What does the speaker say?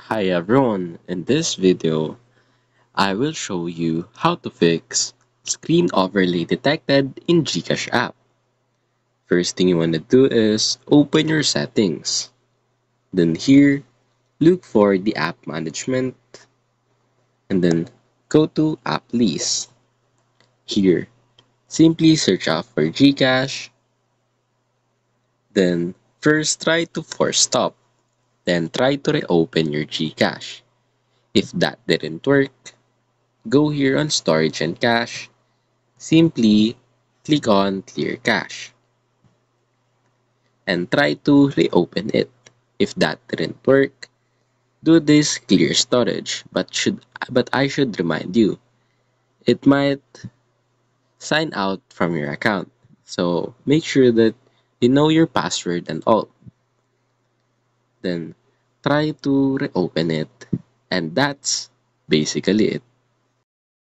Hi everyone, in this video, I will show you how to fix screen overlay detected in GCash app. First thing you want to do is open your settings. Then here, look for the app management and then go to app list. Here, simply search out for GCash. Then first try to force stop. Then try to reopen your GCash. If that didn't work, go here on storage and cache. Simply click on Clear Cache and try to reopen it. If that didn't work, do this clear storage, but I should remind you, it might sign out from your account. So make sure that you know your password and all. Then try to reopen it, and that's basically it.